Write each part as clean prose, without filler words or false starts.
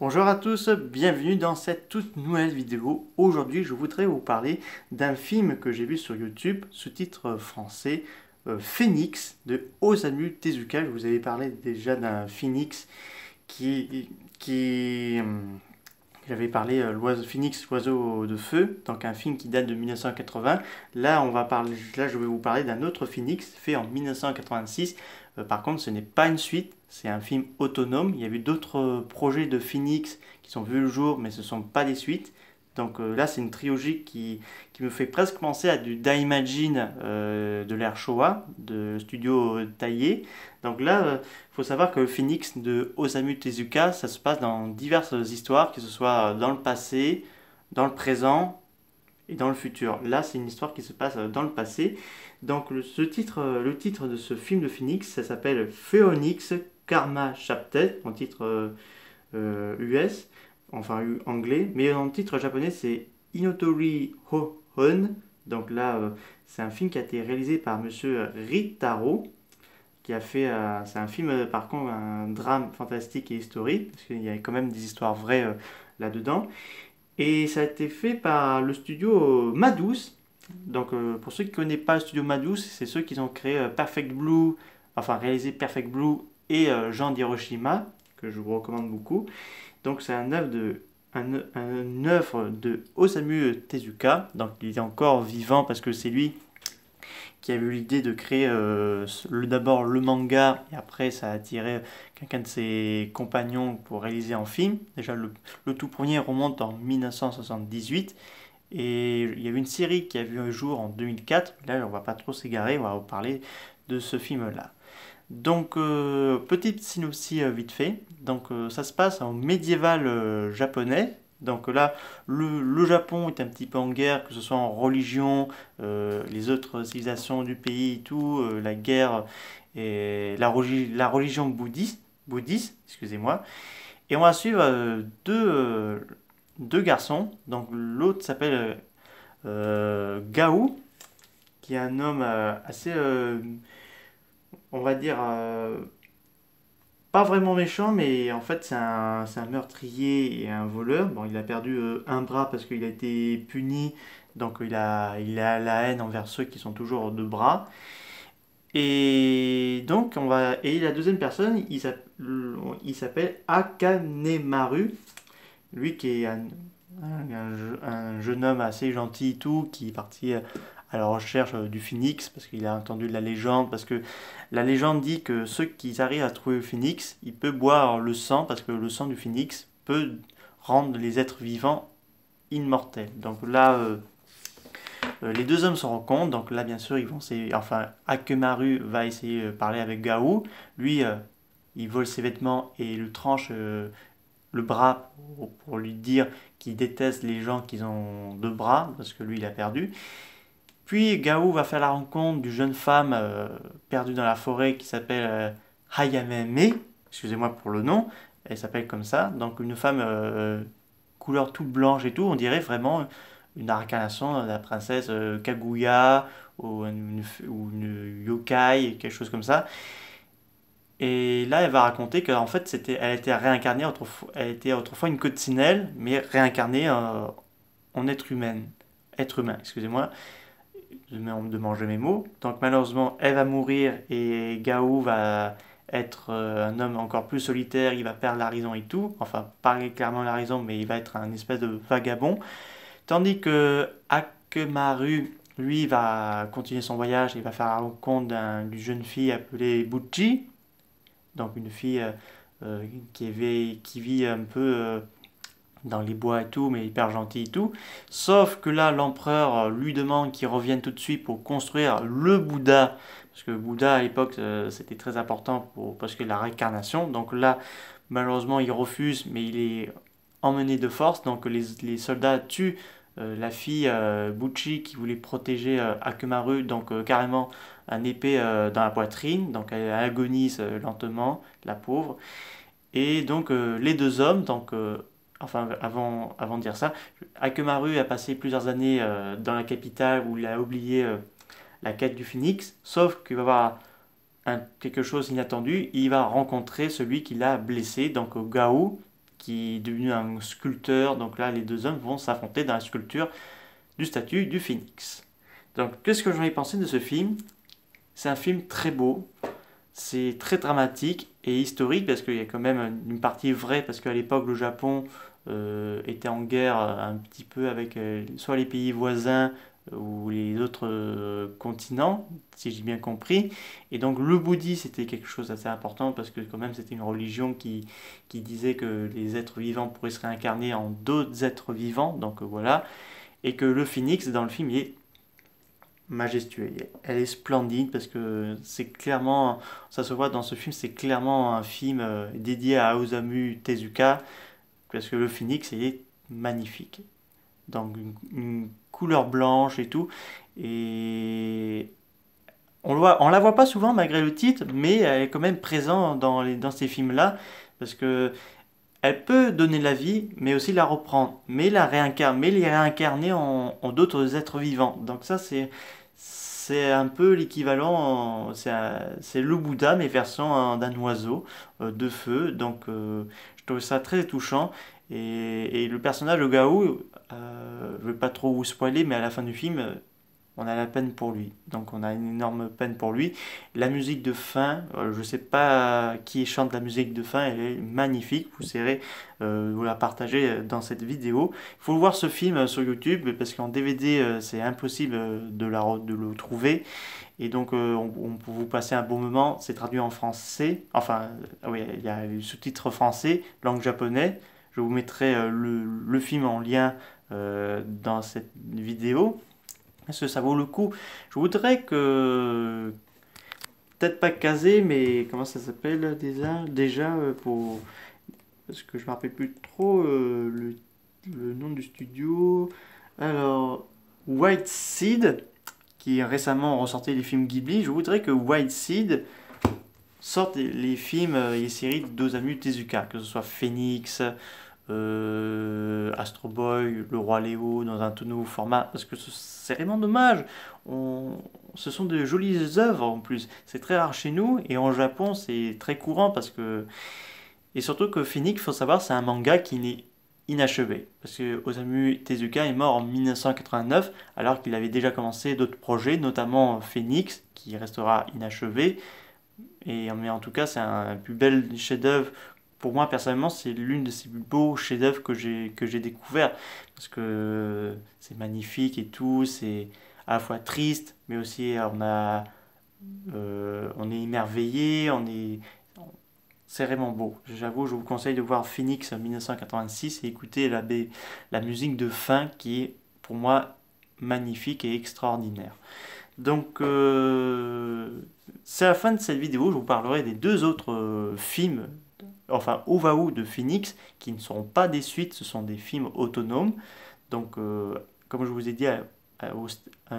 Bonjour à tous, bienvenue dans cette toute nouvelle vidéo. Aujourd'hui, je voudrais vous parler d'un film que j'ai vu sur YouTube, sous-titre français, Phoenix de Osamu Tezuka. Je vous avais parlé déjà d'un Phoenix qui j'avais parlé l'oiseau Phoenix, l'oiseau de feu, donc un film qui date de 1980. Là, je vais vous parler d'un autre Phoenix fait en 1986. Par contre, ce n'est pas une suite, c'est un film autonome. Il y a eu d'autres projets de Phoenix qui sont vus le jour, mais ce ne sont pas des suites. Donc là, c'est une trilogie qui me fait presque penser à du Daimajin de l'ère Showa, de studio Taillé. Donc là, il faut savoir que le Phoenix de Osamu Tezuka, ça se passe dans diverses histoires, que ce soit dans le passé, dans le présent et dans le futur. Là, c'est une histoire qui se passe dans le passé. Donc le titre de ce film de Phoenix, ça s'appelle Phoenix Karma Chapter, en titre US, enfin anglais, mais en titre japonais, c'est Inotori Hohon. Donc là, c'est un film qui a été réalisé par monsieur Ritaro qui a fait, c'est un film par contre un drame fantastique et historique, parce qu'il y a quand même des histoires vraies là-dedans. Et ça a été fait par le studio Madhouse. Donc pour ceux qui ne connaissent pas le studio Madhouse, c'est ceux qui ont créé Perfect Blue, enfin réalisé Perfect Blue et Jean d'Hiroshima, que je vous recommande beaucoup. Donc c'est une œuvre de Osamu Tezuka, donc il est encore vivant parce que c'est lui qui a eu l'idée de créer d'abord le manga et après ça a attiré quelqu'un de ses compagnons pour réaliser un film. Déjà le tout premier remonte en 1978 et il y a eu une série qui a vu un jour en 2004. Là on va pas trop s'égarer, on va vous parler de ce film-là. Donc petite synopsis vite fait. Donc ça se passe en médiéval japonais. Donc là, le Japon est un petit peu en guerre, que ce soit en religion, les autres civilisations du pays et tout, la guerre et la religion bouddhiste, excusez-moi. Et on va suivre deux garçons. Donc l'autre s'appelle Gao, qui est un homme assez, on va dire, pas vraiment méchant, mais en fait c'est un meurtrier et un voleur. Bon, il a perdu un bras parce qu'il a été puni, donc il a la haine envers ceux qui sont toujours deux bras. Et donc et la deuxième personne, il s'appelle Akanemaru, lui qui est un jeune homme assez gentil et tout, qui est parti à la recherche du phénix, parce qu'il a entendu la légende, parce que la légende dit que ceux qui arrivent à trouver le phénix, ils peuvent boire le sang, parce que le sang du phénix peut rendre les êtres vivants immortels. Donc là, les deux hommes se rencontrent, donc là bien sûr, enfin, Akemaru va essayer de parler avec Gao, lui, il vole ses vêtements et il tranche le bras pour lui dire qu'il déteste les gens qui ont deux bras, parce que lui il a perdu. Puis Gao va faire la rencontre d'une jeune femme perdue dans la forêt qui s'appelle Hayameme, excusez-moi pour le nom, elle s'appelle comme ça, donc une femme couleur toute blanche et tout, on dirait vraiment une incarnation de la princesse Kaguya ou une yokai, quelque chose comme ça. Et là, elle va raconter qu'en fait, elle était réincarnée autrefois, elle était autrefois une coccinelle, mais réincarnée en être humain, excusez-moi, de manger mes mots. Donc malheureusement, elle va mourir et Gao va être un homme encore plus solitaire, il va perdre la raison et tout, enfin pas clairement la raison, mais il va être un espèce de vagabond. Tandis que Akemaru, lui, va continuer son voyage, il va faire la rencontre d'une jeune fille appelée Buchi, donc une fille qui vit un peu dans les bois et tout, mais hyper gentille et tout. Sauf que là, l'empereur lui demande qu'il revienne tout de suite pour construire le Bouddha, parce que le Bouddha à l'époque c'était très important parce que la réincarnation. Donc là, malheureusement, il refuse, mais il est emmené de force. Donc les soldats tuent la fille Buchi qui voulait protéger Akemaru, donc carrément un épée dans la poitrine, donc elle agonise lentement, la pauvre. Et donc les deux hommes, donc enfin avant de dire ça, Akemaru a passé plusieurs années dans la capitale où il a oublié la quête du phénix, sauf qu'il va y avoir quelque chose d'inattendu, il va rencontrer celui qui l'a blessé, donc Gao, qui est devenu un sculpteur. Donc là, les deux hommes vont s'affronter dans la sculpture du statue du phénix. Donc, qu'est-ce que j'en ai pensé de ce film? C'est un film très beau, c'est très dramatique et historique parce qu'il y a quand même une partie vraie parce qu'à l'époque le Japon était en guerre un petit peu avec soit les pays voisins ou les autres continents, si j'ai bien compris. Et donc le bouddhisme c'était quelque chose d'assez important parce que quand même c'était une religion qui disait que les êtres vivants pourraient se réincarner en d'autres êtres vivants, donc voilà. Et que le phénix dans le film il est majestueux. Elle est splendide parce que c'est clairement, ça se voit dans ce film, c'est clairement un film dédié à Osamu Tezuka parce que le phénix il est magnifique. Donc une couleur blanche et tout. Et on la voit pas souvent malgré le titre, mais elle est quand même présente dans ces films-là parce que elle peut donner la vie, mais aussi la reprendre, mais les réincarner en d'autres êtres vivants. Donc ça, c'est un peu l'équivalent, c'est le Bouddha, mais version d'un oiseau de feu. Donc je trouve ça très touchant. Et le personnage de Gao, je ne vais pas trop vous spoiler, mais à la fin du film, on a la peine pour lui. Donc on a une énorme peine pour lui. La musique de fin, je ne sais pas qui chante la musique de fin, elle est magnifique. Vous serez vous la partager dans cette vidéo. Il faut voir ce film sur YouTube parce qu'en DVD c'est impossible de le trouver. Et donc on peut vous passer un bon moment. C'est traduit en français. Enfin, oui, il y a le sous-titre français, langue japonais. Je vous mettrai le film en lien dans cette vidéo. Est-ce que ça vaut le coup? Je voudrais que, peut-être pas casé, mais comment ça s'appelle déjà pour, parce que je me rappelle plus trop le nom du studio. Alors, White Seed, qui récemment ressorti les films Ghibli, je voudrais que White Seed sorte les films et les séries d'Osamu Tezuka, que ce soit Phoenix, Astro Boy, Le Roi Léo dans un tout nouveau format, parce que c'est vraiment dommage. Ce sont de jolies œuvres en plus. C'est très rare chez nous et en Japon c'est très courant parce que. Et surtout que Phoenix, il faut savoir, c'est un manga qui n'est inachevé. Parce que Osamu Tezuka est mort en 1989 alors qu'il avait déjà commencé d'autres projets, notamment Phoenix, qui restera inachevé. Mais en tout cas, c'est un plus bel chef-d'œuvre. Pour moi, personnellement, c'est l'une de ces plus beaux chefs-d'œuvre que j'ai découvert. Parce que c'est magnifique et tout. C'est à la fois triste, mais aussi on est émerveillé. C'est vraiment beau. J'avoue, je vous conseille de voir Phoenix en 1986 et écouter la musique de fin qui est pour moi magnifique et extraordinaire. Donc, c'est la fin de cette vidéo. Je vous parlerai des deux autres films, enfin OVAU de Phoenix, qui ne seront pas des suites, ce sont des films autonomes. Donc, comme je vous ai dit, au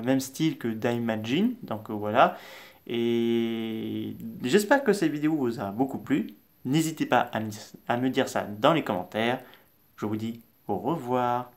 même style que Daimajin. Donc, voilà. Et j'espère que cette vidéo vous a beaucoup plu. N'hésitez pas à me dire ça dans les commentaires. Je vous dis au revoir.